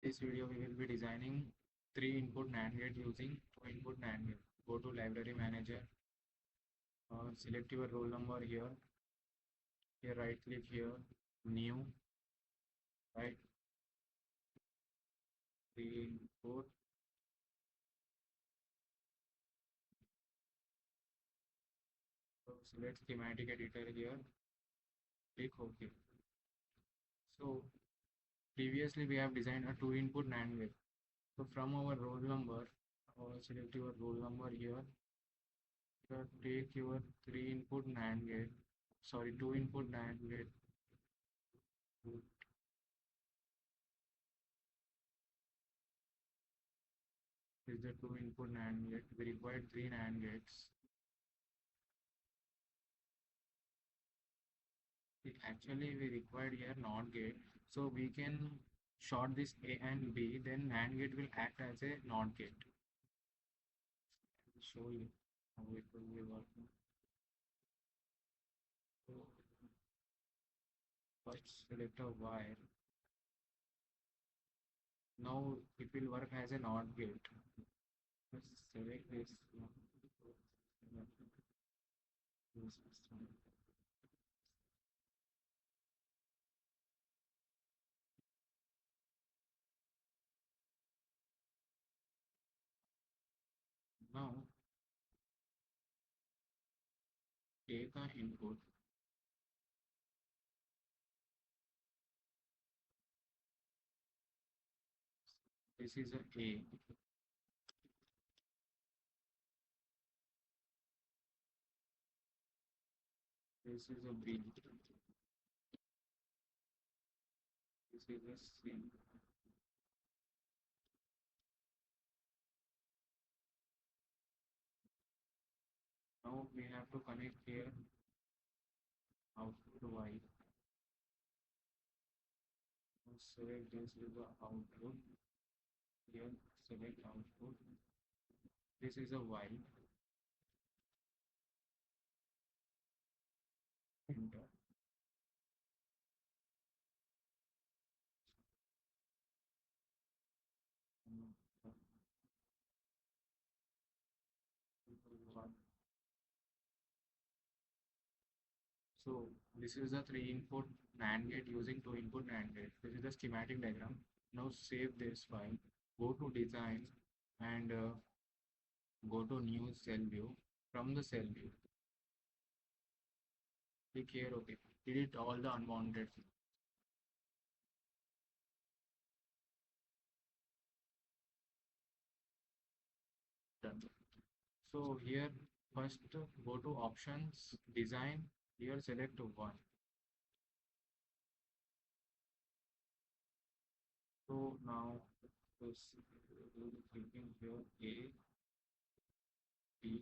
This video we will be designing 3-input NAND gate using 2-input NAND gate. Go to library manager, select your roll number here. Here right click here, new, right, 3-input. So select schematic editor here, click OK. So previously we have designed a 2-input NAND gate. So from our roll number, select your roll number here. Take your 3-input NAND gate, sorry, 2-input NAND gate. This is the 2-input NAND gate. We require 3 NAND gates. Actually, we required here NOT gate, so we can short this A and B. Then NAND gate will act as a NOT gate. I'll show you how it will be working. So first select a wire. Now it will work as a NOT gate. Let's select this. Now take an input. This is a A. This is a B. This is a C. Now we have to connect here output Y. Select this is the output. Here select output. This is a Y. Enter. So this is a 3-input NAND gate using 2-input NAND gate. This is the schematic diagram. Now save this file. Go to design and go to new cell view. From the cell view, click here OK. Delete all the unwanted. Done. So here first go to options, design. Here select one. So now this clicking here A, B,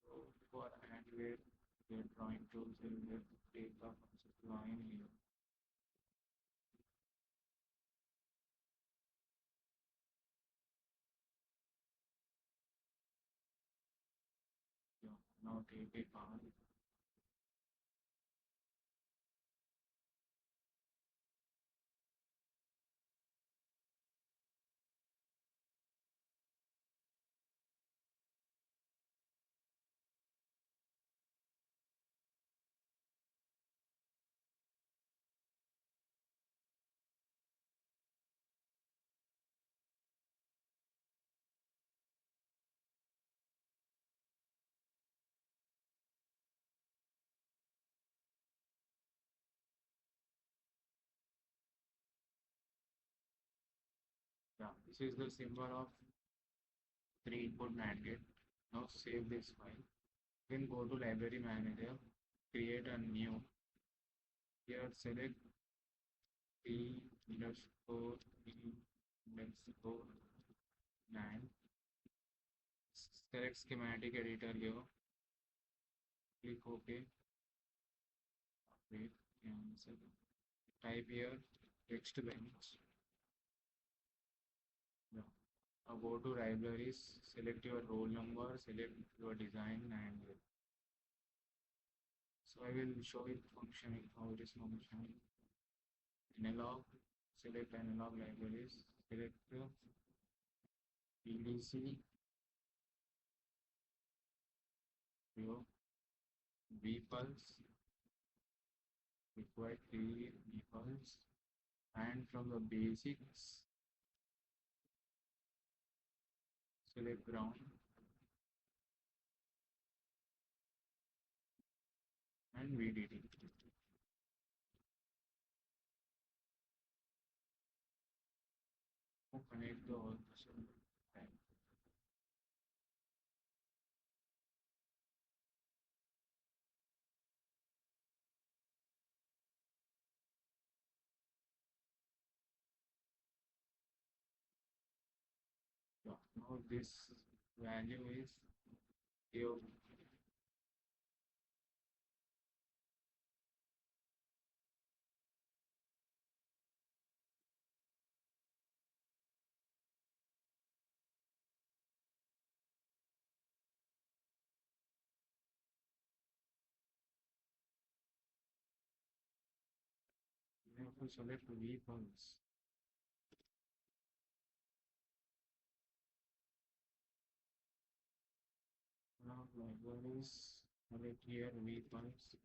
so for and where we are drawing tools, we will take the line here. Yeah, now take a path. Yeah, this is the symbol of 3-input NAND gate. Now save this file. Then go to library manager, create a new. Here select P underscore P underscore 9. Select schematic editor here. Click OK. Wait, type here testbench. Now go to libraries, select your roll number, select your design, and so I will show it functioning, how it is functioning. Analog, select analog libraries, select PDC, your V-pulse, required 3 V-pulse, and from the basics, select ground and VDD. Connect the all time. Now this value is your you have to select V-pulse. Now libraries, select here V-pulse.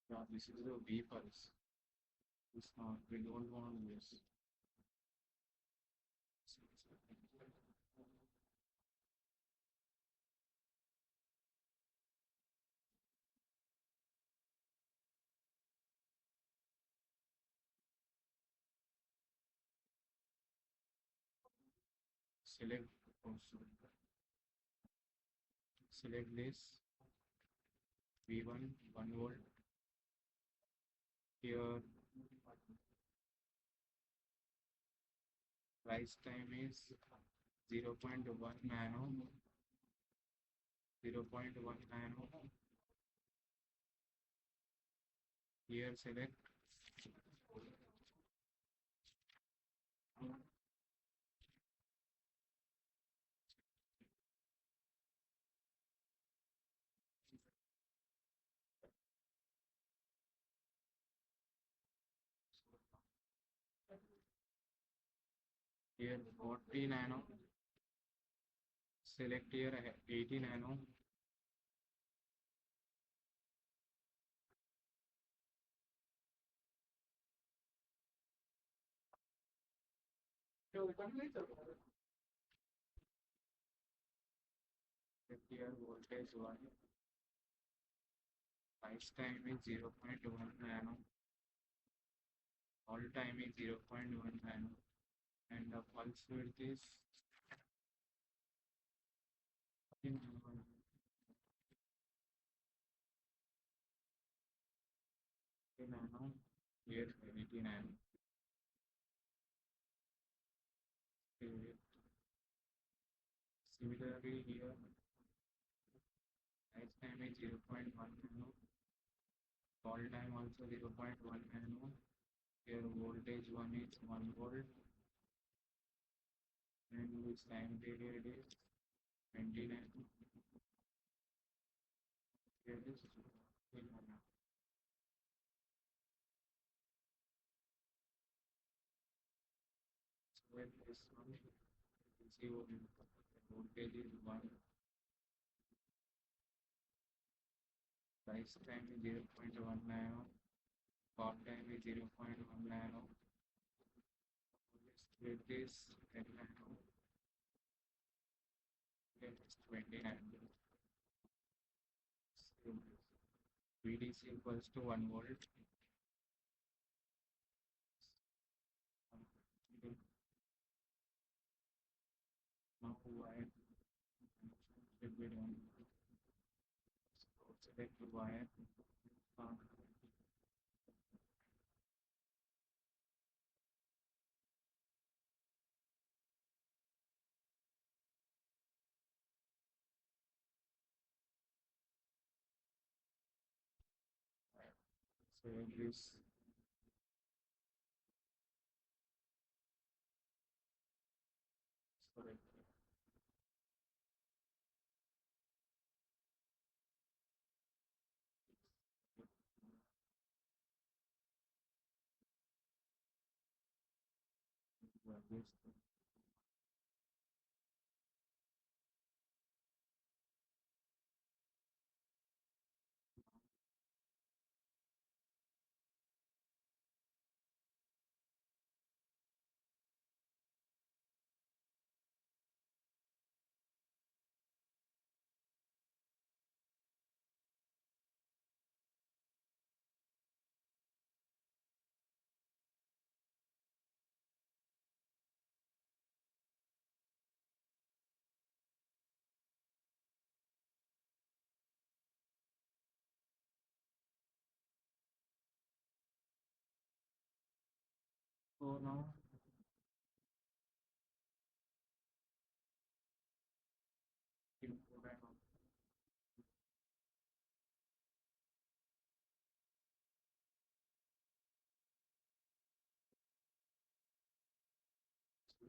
Yeah, this is the V-pulse. It's not, we don't want this. Select also. Select this V1 1 volt. Here rise time is 0.1 nano, 0.1 nano. Here select here 40 nano. Select here 80 nano. Select here voltage 1. Rise time is 0.1 nano. All time is 0.1 nano. And the pulse width is 10 nano. Here 80 nano. Similarly here rise time is 0.1 nano. Fall time also 0.1 nano. Here voltage 1 is 1 volt. And this time period is 20 nano. Here is 10 nano. So with this one, you can see what voltage is 1. Rise time is 0.1 nano. Fall time is 0.1 nano. With this 10 nano. Then it's 20 nano. So VDC equals to 1 volt. Now wire should be done. So select the wire. So this This so now input and output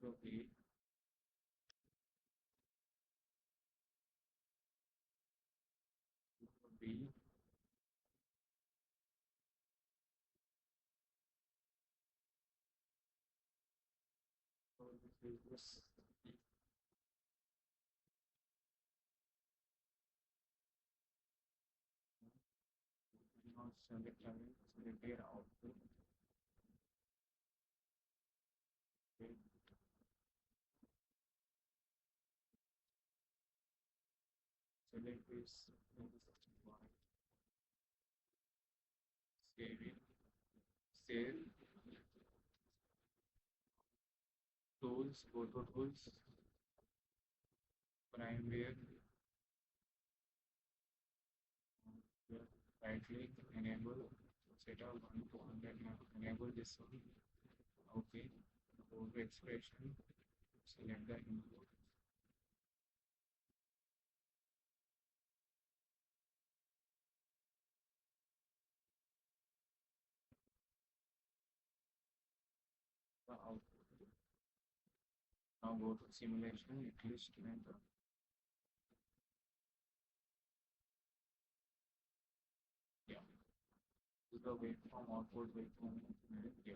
will be B. So this is this now select their output. Okay. Select this one. Save it. Save tools, photo tools, primeware, right click, enable, setup 1 to 100 now. Enable this one. Okay. Go to expression, select the input. The output. Now go to simulation, at least enter. Yeah. This is the waveform output waveform. Yeah.